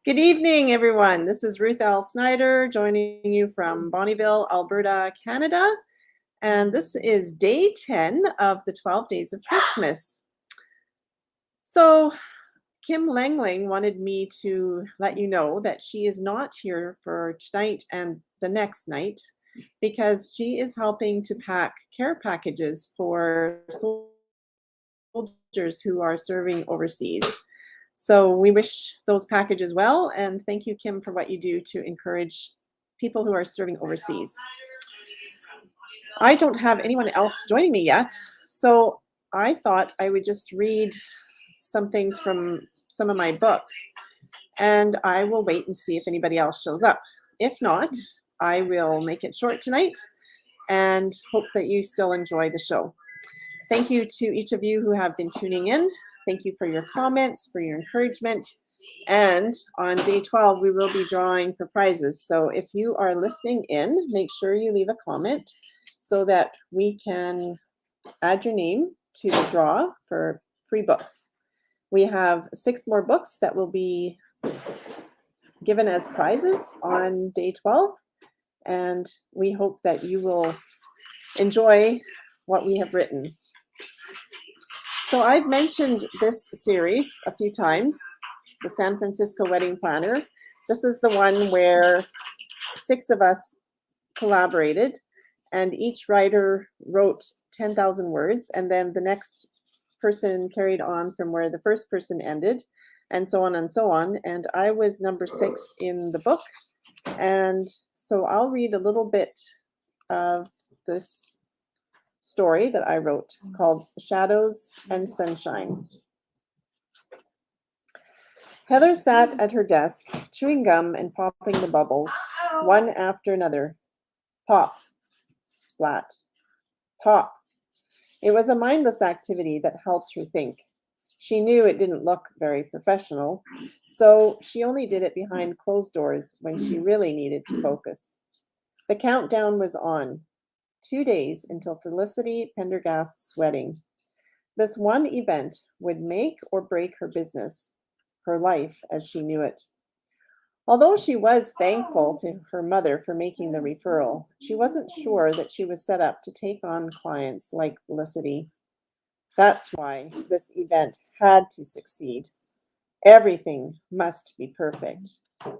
Good evening, everyone. This is Ruth L. Snyder joining you from Bonnyville, Alberta, Canada. And this is day 10 of the 12 days of Christmas. So, Kim Langling wanted me to let you know that she is not here for tonight and the next night because she is helping to pack care packages for soldiers who are serving overseas. So we wish those packages well, and thank you, Kim, for what you do to encourage people who are serving overseas. I don't have anyone else joining me yet, so I thought I would just read some things from some of my books, and I will wait and see if anybody else shows up. If not, I will make it short tonight and hope that you still enjoy the show. Thank you to each of you who have been tuning in. Thank you for your comments, for your encouragement. And on day 12, we will be drawing for prizes. So if you are listening in, make sure you leave a comment so that we can add your name to the draw for free books. We have 6 more books that will be given as prizes on day 12. And we hope that you will enjoy what we have written. So I've mentioned this series a few times, the San Francisco Wedding Planner. This is the one where 6 of us collaborated, and each writer wrote 10,000 words, and then the next person carried on from where the first person ended, and so on and so on. And I was number 6 in the book, and so I'll read a little bit of this story that I wrote called Shadows and Sunshine. Heather sat at her desk, chewing gum and popping the bubbles, one after another. Pop, splat, pop. It was a mindless activity that helped her think. She knew it didn't look very professional, so she only did it behind closed doors when she really needed to focus. The countdown was on. 2 days until Felicity Pendergast's wedding. This one event would make or break her business, her life as she knew it. Although she was thankful to her mother for making the referral, she wasn't sure that she was set up to take on clients like Felicity. That's why this event had to succeed. Everything must be perfect.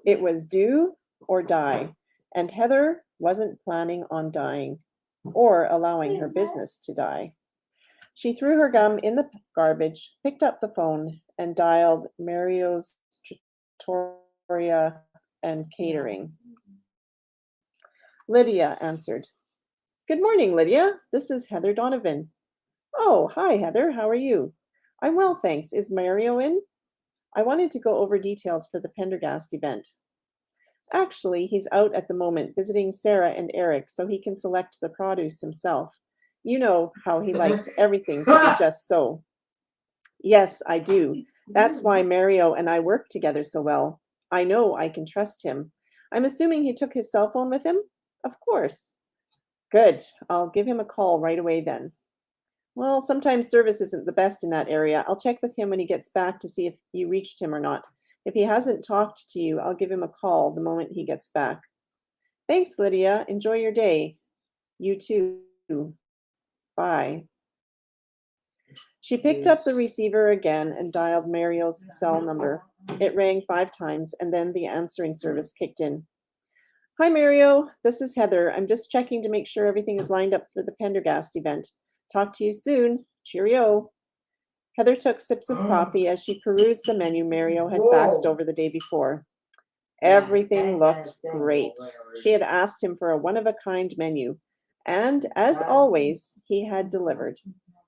It was do or die, and Heather wasn't planning on dying or allowing her business to die. She threw her gum in the garbage, picked up the phone, and dialed Mario's Trattoria and Catering. Lydia answered. Good morning, Lydia. This is Heather Donovan. Oh, hi, Heather. How are you? I'm well, thanks. Is Mario in? I wanted to go over details for the Pendergast event. Actually, he's out at the moment visiting Sarah and Eric so he can select the produce himself. You know how he likes everything to be just so. Yes, I do. That's why Mario and I work together so well. I know I can trust him. I'm assuming he took his cell phone with him? Of course. Good. I'll give him a call right away then. Well, sometimes service isn't the best in that area. I'll check with him when he gets back to see if you reached him or not. If he hasn't talked to you, I'll give him a call the moment he gets back. Thanks, Lydia. Enjoy your day. You too. Bye. She picked up the receiver again and dialed Mario's cell number. It rang 5 times, and then the answering service kicked in. Hi, Mario. This is Heather. I'm just checking to make sure everything is lined up for the Pendergast event. Talk to you soon. Cheerio. Heather took sips of coffee as she perused the menu Mario had faxed over the day before. Everything looked great. She had asked him for a one-of-a-kind menu, and as always, he had delivered.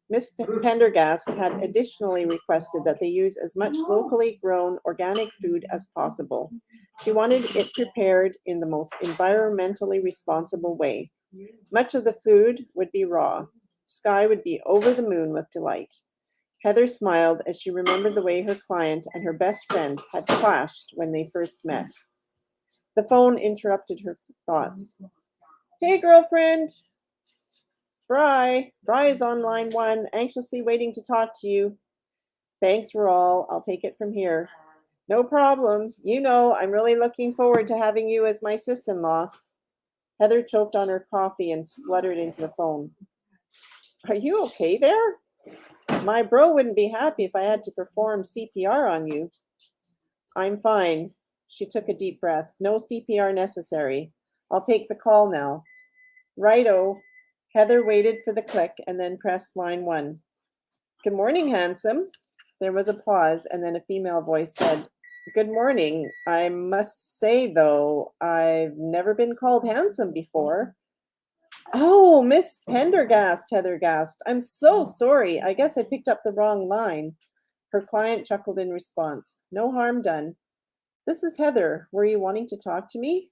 Miss Pendergast had additionally requested that they use as much locally grown organic food as possible. She wanted it prepared in the most environmentally responsible way. Much of the food would be raw. Sky would be over the moon with delight. Heather smiled as she remembered the way her client and her best friend had clashed when they first met. The phone interrupted her thoughts. Hey, girlfriend. Bry is on line 1, anxiously waiting to talk to you. Thanks, Raul. I'll take it from here. No problem. I'm really looking forward to having you as my sis-in-law. Heather choked on her coffee and spluttered into the phone. Are you okay there? My bro wouldn't be happy if I had to perform CPR on you. I'm fine. She took a deep breath. No CPR necessary. I'll take the call now. Righto. Heather waited for the click and then pressed line 1. Good morning, handsome. There was a pause, and then a female voice said, Good morning. I must say, though, I've never been called handsome before. Oh, Miss Pendergast, Heather gasped. I'm so sorry. I guess I picked up the wrong line. Her client chuckled in response. No harm done. This is Heather. Were you wanting to talk to me?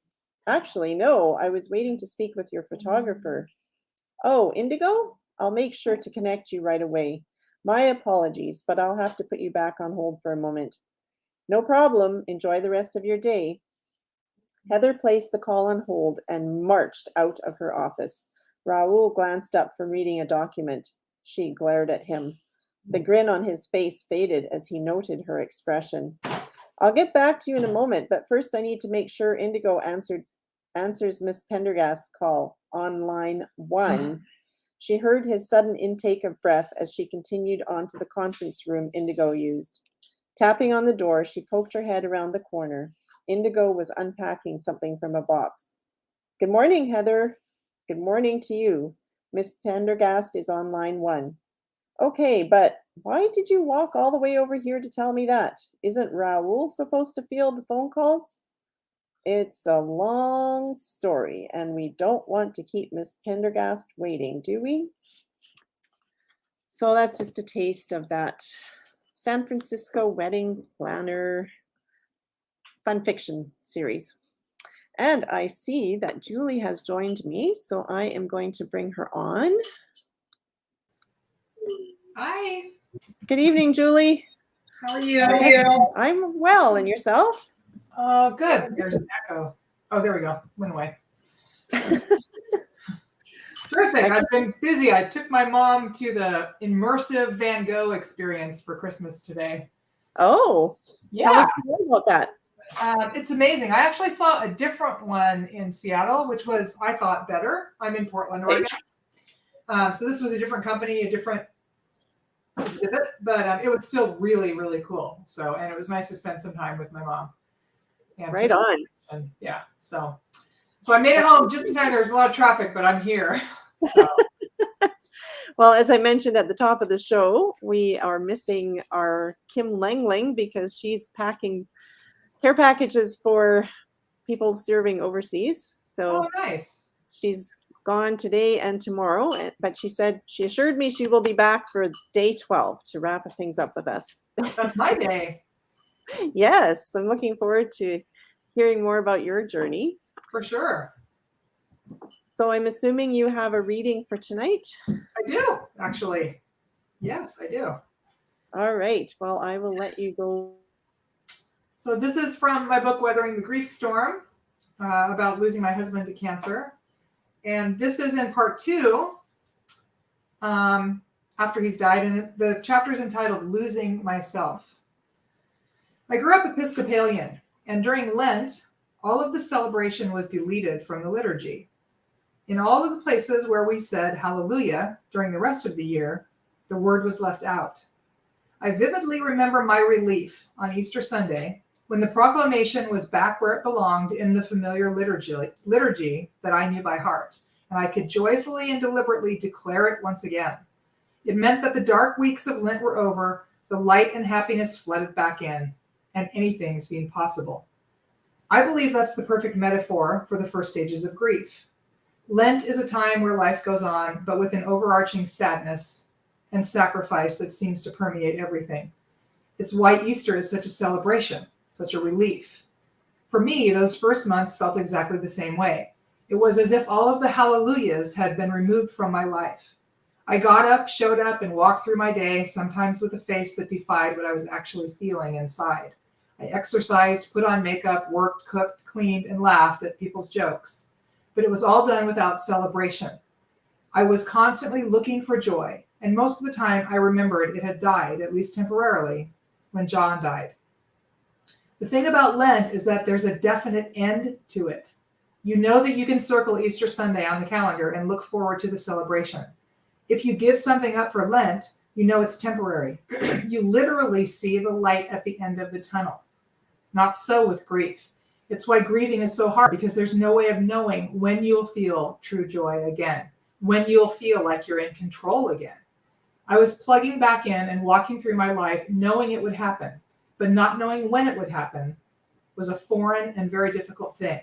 Actually, no. I was waiting to speak with your photographer. Oh, Indigo? I'll make sure to connect you right away. My apologies, but I'll have to put you back on hold for a moment. No problem. Enjoy the rest of your day. Heather placed the call on hold and marched out of her office. Raoul glanced up from reading a document. She glared at him. The grin on his face faded as he noted her expression. I'll get back to you in a moment, but first I need to make sure Indigo answers Miss Pendergast's call on line 1. She heard his sudden intake of breath as she continued on to the conference room Indigo used. Tapping on the door, she poked her head around the corner. Indigo was unpacking something from a box. Good morning, Heather. Good morning to you. Miss Pendergast is on line 1. Okay, but why did you walk all the way over here to tell me that? Isn't Raoul supposed to field the phone calls? It's a long story, and we don't want to keep Miss Pendergast waiting, do we? So that's just a taste of that San Francisco wedding planner fun fiction series. And I see that Julie has joined me, so I am going to bring her on. Hi. Good evening, Julie. How are you? I'm well, and yourself? Oh, good. There's an echo. Oh, there we go. Went away. Terrific. I've been busy. I took my mom to the immersive Van Gogh experience for Christmas today. Oh, yeah. Tell us more about that. It's amazing. I actually saw a different one in Seattle, which was, I thought, better. I'm in Portland, Oregon. So this was a different company, a different exhibit, but it was still really, really cool. So, and it was nice to spend some time with my mom. And right on. And yeah, so I made it home just in time. There's a lot of traffic, but I'm here. So. Well, as I mentioned at the top of the show, we are missing our Kim Langling because she's packing care packages for people serving overseas. So nice. She's gone today and tomorrow, but she assured me she will be back for day 12 to wrap things up with us. That's my day. Yes, I'm looking forward to hearing more about your journey. For sure. So I'm assuming you have a reading for tonight? I do, actually. Yes, I do. All right. Well, I will let you go. So this is from my book, Weathering the Grief Storm, about losing my husband to cancer. And this is in part 2, after he's died. And the chapter is entitled Losing Myself. I grew up Episcopalian, and during Lent, all of the celebration was deleted from the liturgy. In all of the places where we said hallelujah during the rest of the year, the word was left out. I vividly remember my relief on Easter Sunday when the proclamation was back where it belonged in the familiar liturgy that I knew by heart, and I could joyfully and deliberately declare it once again. It meant that the dark weeks of Lent were over, the light and happiness flooded back in, and anything seemed possible. I believe that's the perfect metaphor for the first stages of grief. Lent is a time where life goes on, but with an overarching sadness and sacrifice that seems to permeate everything. It's why Easter is such a celebration, such a relief. For me, those first months felt exactly the same way. It was as if all of the hallelujahs had been removed from my life. I got up, showed up, and walked through my day, sometimes with a face that defied what I was actually feeling inside. I exercised, put on makeup, worked, cooked, cleaned, and laughed at people's jokes. But it was all done without celebration. I was constantly looking for joy, and most of the time I remembered it had died, at least temporarily, when John died. The thing about Lent is that there's a definite end to it. You know that you can circle Easter Sunday on the calendar and look forward to the celebration. If you give something up for Lent, you know it's temporary. You literally see the light at the end of the tunnel. Not so with grief. It's why grieving is so hard, because there's no way of knowing when you'll feel true joy again, when you'll feel like you're in control again. I was plugging back in and walking through my life knowing it would happen, but not knowing when it would happen was a foreign and very difficult thing.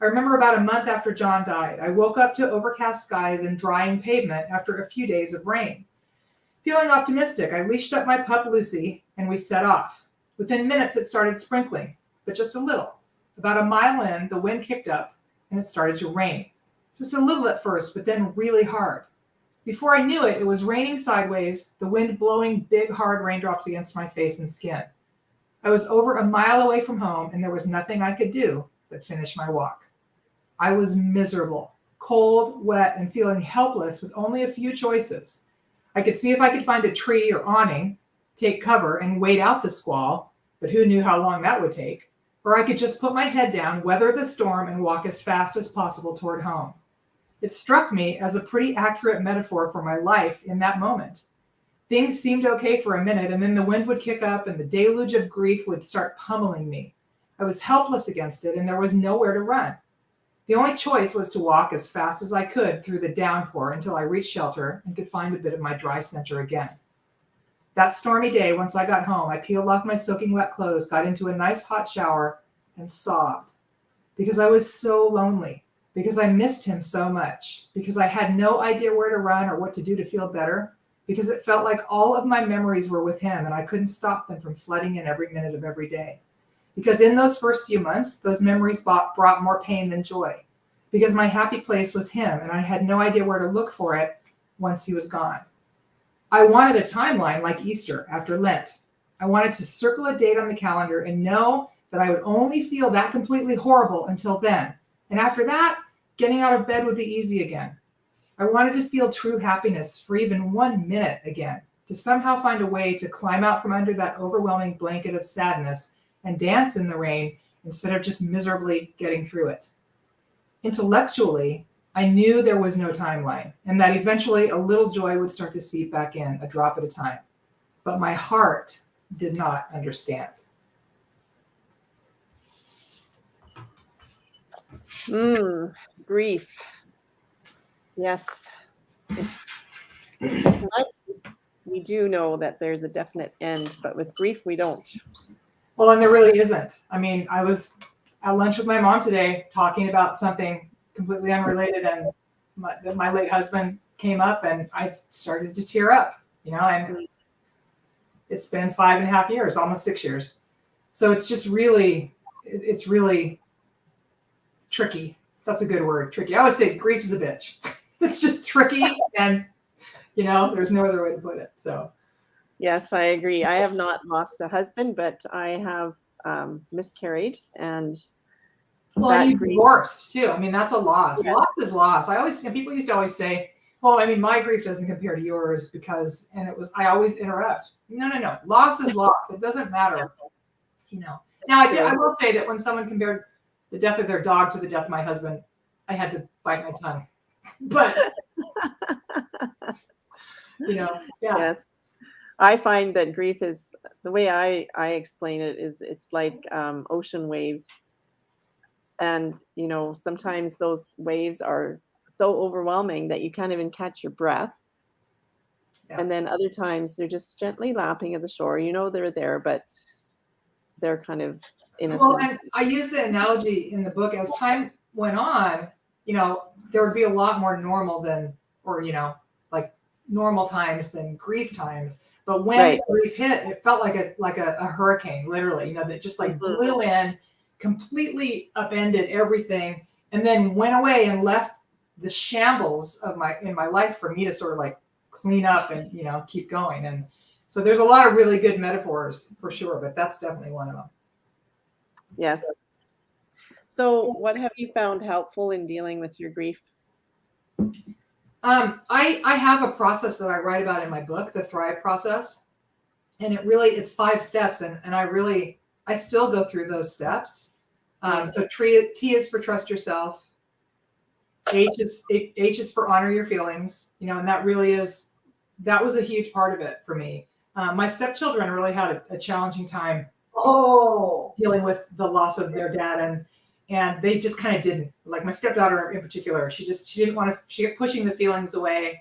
I remember about a month after John died, I woke up to overcast skies and drying pavement after a few days of rain. Feeling optimistic, I leashed up my pup Lucy and we set off. Within minutes, it started sprinkling, but just a little. About a mile in, the wind kicked up and it started to rain. Just a little at first, but then really hard. Before I knew it, it was raining sideways, the wind blowing big, hard raindrops against my face and skin. I was over a mile away from home, and there was nothing I could do but finish my walk. I was miserable, cold, wet, and feeling helpless with only a few choices. I could see if I could find a tree or awning, take cover, and wait out the squall, but who knew how long that would take? Or I could just put my head down, weather the storm, and walk as fast as possible toward home. It struck me as a pretty accurate metaphor for my life in that moment. Things seemed okay for a minute, and then the wind would kick up and the deluge of grief would start pummeling me. I was helpless against it, and there was nowhere to run. The only choice was to walk as fast as I could through the downpour until I reached shelter and could find a bit of my dry center again. That stormy day, once I got home, I peeled off my soaking wet clothes, got into a nice hot shower, and sobbed. Because I was so lonely. Because I missed him so much, because I had no idea where to run or what to do to feel better, because it felt like all of my memories were with him and I couldn't stop them from flooding in every minute of every day. Because in those first few months, those memories brought more pain than joy, because my happy place was him and I had no idea where to look for it once he was gone. I wanted a timeline like Easter after Lent. I wanted to circle a date on the calendar and know that I would only feel that completely horrible until then. And after that, getting out of bed would be easy again. I wanted to feel true happiness for even 1 minute again, to somehow find a way to climb out from under that overwhelming blanket of sadness and dance in the rain instead of just miserably getting through it. Intellectually, I knew there was no timeline and that eventually a little joy would start to seep back in, a drop at a time. But my heart did not understand. Grief. Yes. We do know that there's a definite end, but with grief, we don't. Well, and there really isn't. I mean, I was at lunch with my mom today talking about something completely unrelated, and my late husband came up and I started to tear up, and it's been 5.5 years, almost 6 years. So it's really tricky. That's a good word, tricky. I always say grief is a bitch. It's just tricky, and there's no other way to put it. So yes, I agree. I have not lost a husband, but I have miscarried, and you divorced too. I mean, that's a loss. Yes. Loss is loss. People used to always say, well, I mean, my grief doesn't compare to yours because, I always interrupt. No. Loss is loss. It doesn't matter. Yes. Now I will say that when someone compared the death of their dog to the death of my husband, I had to bite my tongue. But yeah. Yes. I find that grief is, the way I explain it is, it's like ocean waves. And, sometimes those waves are so overwhelming that you can't even catch your breath. Yeah. And then other times they're just gently lapping at the shore. They're there, but they're kind of innocent. Well, and I use the analogy in the book, as time went on, there would be a lot more normal like normal times than grief times. But when grief hit, it felt like a hurricane, literally, that just blew in, completely upended everything, and then went away and left the shambles in my life for me to sort of clean up and keep going. And so there's a lot of really good metaphors for sure, but that's definitely one of them. Yes. So what have you found helpful in dealing with your grief? I have a process that I write about in my book, the Thrive process. And it's 5 steps. And I I still go through those steps. So T is for trust yourself. H is for honor your feelings, and that was a huge part of it for me. My stepchildren really had a challenging time dealing with the loss of their dad, and they just kind of didn't. Like my stepdaughter in particular, she didn't want to. She kept pushing the feelings away,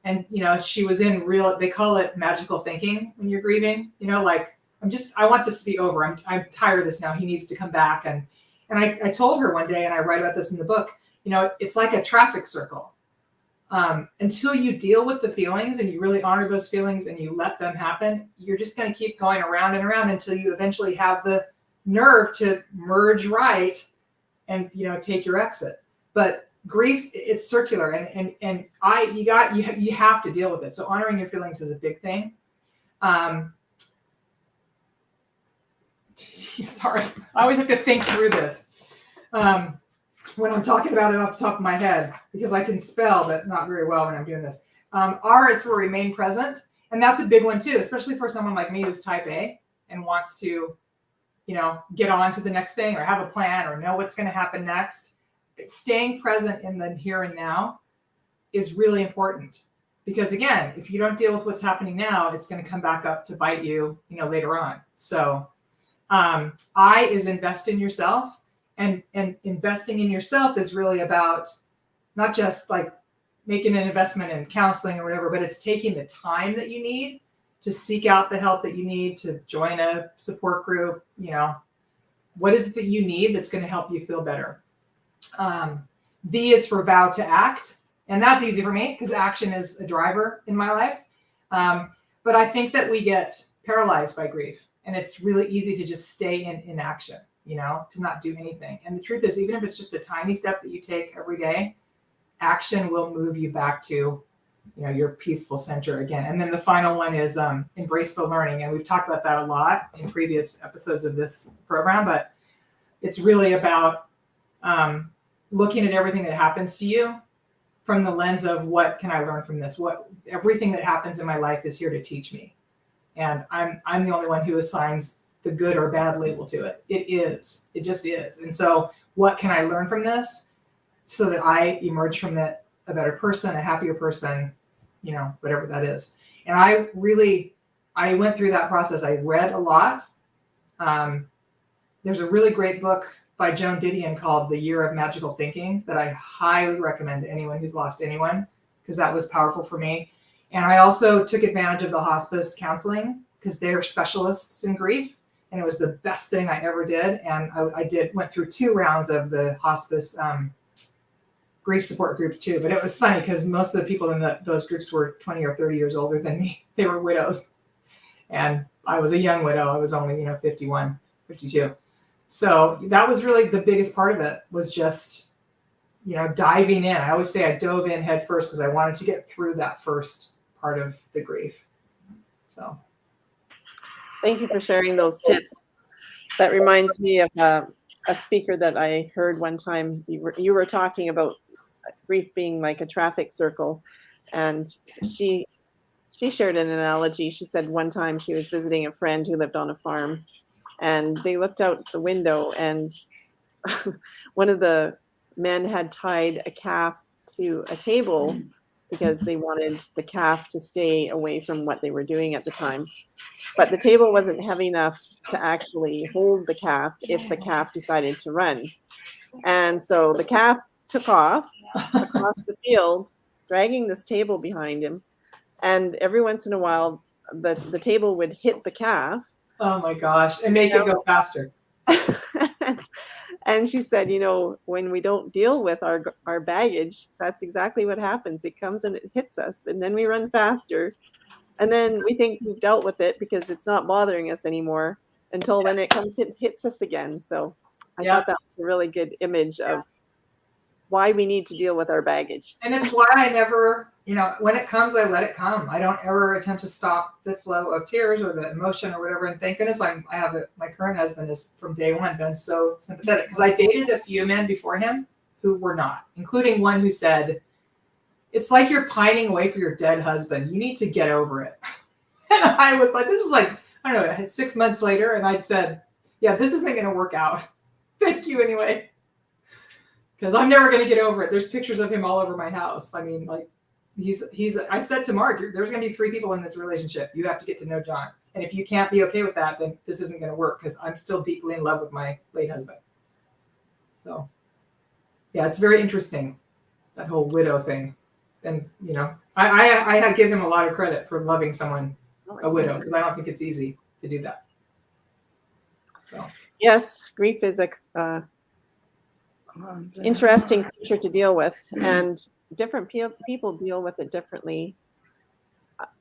and she was in real. They call it magical thinking when you're grieving. Like I want this to be over. I'm tired of this now. He needs to come back, and I told her one day, and I write about this in the book. It's like a traffic circle. Until you deal with the feelings and you really honor those feelings and you let them happen, you're just going to keep going around and around until you eventually have the nerve to merge right and take your exit. But grief, it's circular, and you have to deal with it. So honoring your feelings is a big thing. Sorry, I always have to think through this. When I'm talking about it off the top of my head, because I can spell, but not very well when I'm doing this. R is for remain present. And that's a big one too, especially for someone like me who's type A and wants to, get on to the next thing or have a plan or know what's going to happen next. Staying present in the here and now is really important. Because again, if you don't deal with what's happening now, it's going to come back up to bite you, later on. So I is invest in yourself. And investing in yourself is really about not just like making an investment in counseling or whatever, but it's taking the time that you need to seek out the help that you need, to join a support group. What is it that you need that's going to help you feel better? V is for vow to act. And that's easy for me because action is a driver in my life. But I think that we get paralyzed by grief, and it's really easy to just stay in inaction. To not do anything. And the truth is, even if it's just a tiny step that you take every day, action will move you back to, your peaceful center again. And then the final one is embrace the learning. And we've talked about that a lot in previous episodes of this program, but it's really about looking at everything that happens to you from the lens of what can I learn from this? Everything that happens in my life is here to teach me. And I'm the only one who assigns the good or bad label to it. It just is. And so what can I learn from this so that I emerge from it a better person, a happier person, whatever that is. And I went through that process. I read a lot. There's a really great book by Joan Didion called The Year of Magical Thinking that I highly recommend to anyone who's lost anyone, because that was powerful for me. And I also took advantage of the hospice counseling because they're specialists in grief. And it was the best thing I ever did. And I went through 2 rounds of the hospice grief support group too. But it was funny because most of the people in those groups were 20 or 30 years older than me. They were widows. And I was a young widow. I was only, 51, 52. So that was really the biggest part of it, was just, diving in. I always say I dove in head first because I wanted to get through that first part of the grief. So. Thank you for sharing those tips. That reminds me of a speaker that I heard one time. You were talking about grief being like a traffic circle, and she shared an analogy. She said one time she was visiting a friend who lived on a farm, and they looked out the window, and one of the men had tied a calf to a table because they wanted the calf to stay away from what they were doing at the time. But the table wasn't heavy enough to actually hold the calf if the calf decided to run. And so the calf took off across the field, dragging this table behind him. And every once in a while, the table would hit the calf. Oh my gosh, and make it go faster. And she said, when we don't deal with our baggage, that's exactly what happens. It comes and it hits us, and then we run faster. And then we think we've dealt with it because it's not bothering us anymore, until then it comes and hits us again. So I thought that was a really good image of why we need to deal with our baggage. And it's why I never, when it comes, I let it come. I don't ever attempt to stop the flow of tears or the emotion or whatever. And thank goodness my current husband is from day one been so sympathetic, because I dated a few men before him who were not, including one who said, "It's like you're pining away for your dead husband. You need to get over it." And I was like, this is like, I don't know, 6 months later. And I'd said, yeah, this isn't going to work out. Thank you anyway. Because I'm never going to get over it. There's pictures of him all over my house. I mean, like, I said to Mark, there's going to be 3 people in this relationship. You have to get to know John. And if you can't be okay with that, then this isn't going to work because I'm still deeply in love with my late husband. So, yeah, it's very interesting, that whole widow thing. And, you know, I give him a lot of credit for loving someone, a widow, because I don't think it's easy to do that. So. Yes, grief is a interesting creature to deal with, and different people deal with it differently.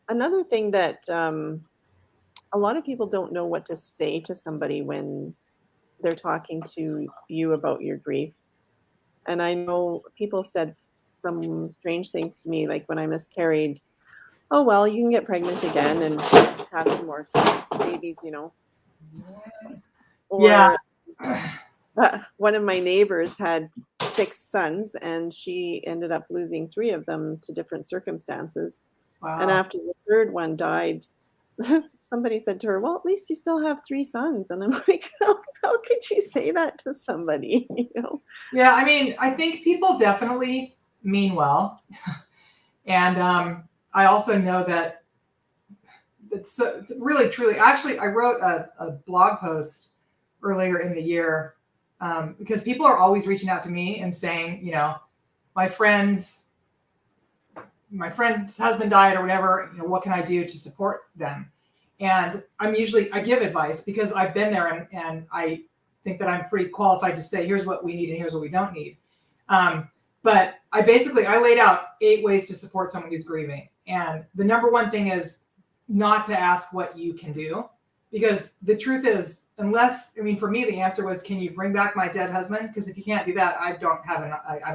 Another thing that a lot of people don't know what to say to somebody when they're talking to you about your grief. And I know people said some strange things to me, like when I miscarried, oh, well, you can get pregnant again and have some more babies, you know. Or Yeah. One of my neighbors had 6 sons, and she ended up losing 3 of them to different circumstances. Wow. And after the 3rd one died, somebody said to her, well, at least you still have 3 sons. And I'm like, how could you say that to somebody? You know? Yeah, I mean, I think people definitely mean well. And I also know that it's really, truly, actually, I wrote a blog post earlier in the year because people are always reaching out to me and saying, you know, my friend's husband died or whatever, you know, what can I do to support them? And I give advice because I've been there and I think that I'm pretty qualified to say, here's what we need and here's what we don't need. But I laid out 8 ways to support someone who's grieving. And the number one thing is not to ask what you can do, because the truth is, for me, the answer was, can you bring back my dead husband? Because if you can't do that, I don't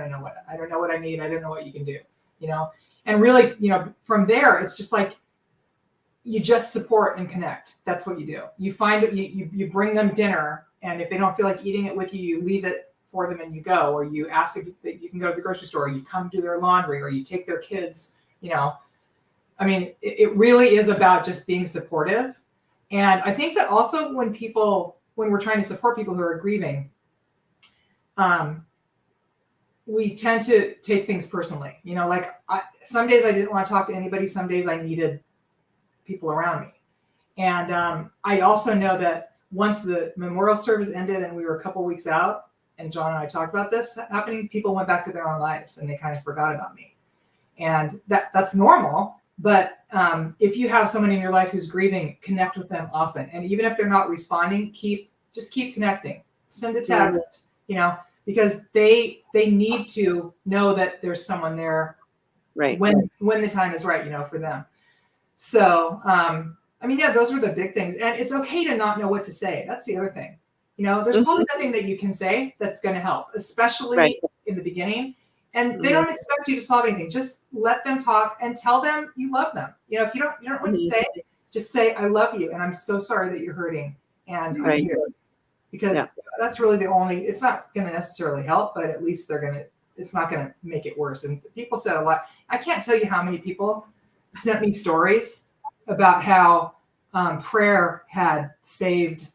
know what I need. I don't know what you can do, you know? And really, you know, from there, it's just like, you just support and connect. That's what you do. You find it, you bring them dinner, and if they don't feel like eating it with you, you leave it for them and you go, or you ask if you can go to the grocery store, or you come do their laundry, or you take their kids, you know. I mean, it really is about just being supportive. And I think that also when we're trying to support people who are grieving, we tend to take things personally. You know, like some days I didn't want to talk to anybody. Some days I needed people around me. And I also know that once the memorial service ended and we were a couple weeks out, and John and I talked about this happening, people went back to their own lives and they kind of forgot about me. And that's normal. But if you have someone in your life who's grieving, connect with them often. And even if they're not responding, just keep connecting. Send a text, you know, because they need to know that there's someone there, right, when the time is right, you know, for them. So, those were the big things. And it's okay to not know what to say. That's the other thing. You know, there's probably nothing that you can say that's going to help, especially in the beginning. And they don't expect you to solve anything. Just let them talk and tell them you love them. You know, if you don't know what to say, just say, I love you. And I'm so sorry that you're hurting. And I'm here. Because that's really it's not going to necessarily help, but at least it's not going to make it worse. And people said a lot. I can't tell you how many people sent me stories about how prayer had saved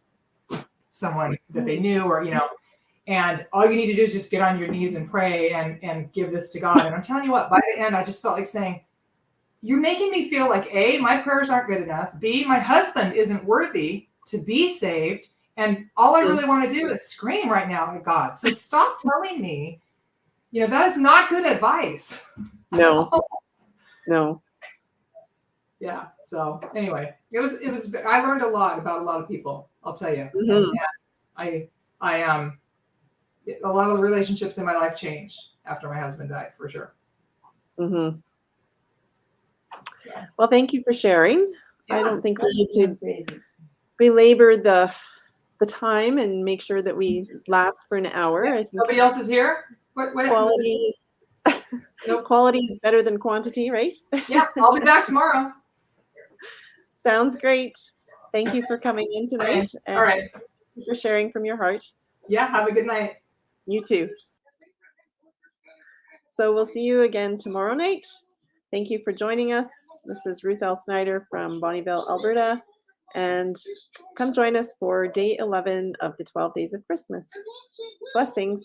someone that they knew, or, you know, and all you need to do is just get on your knees and pray and give this to God. And I'm telling you what, by the end, I just felt like saying, you're making me feel like A, my prayers aren't good enough. B, my husband isn't worthy to be saved. And all I really want to do is scream right now at God. So stop telling me, you know, that is not good advice. No. Yeah. So anyway, it was, I learned a lot about a lot of people, I'll tell you. And a lot of the relationships in my life changed after my husband died, for sure. Well, thank you for sharing. I don't think we need to belabor the time and make sure that we last for an hour. I think nobody else is here. Quality is better than quantity, right? Yeah, I'll be back tomorrow. Sounds great. Thank you for coming in tonight. All right. Thank you for sharing from your heart. Yeah, have a good night. You too. So we'll see you again tomorrow night. Thank you for joining us. This is Ruth L. Snyder from Bonnieville, Alberta. And come join us for day 11 of the 12 days of Christmas. Blessings.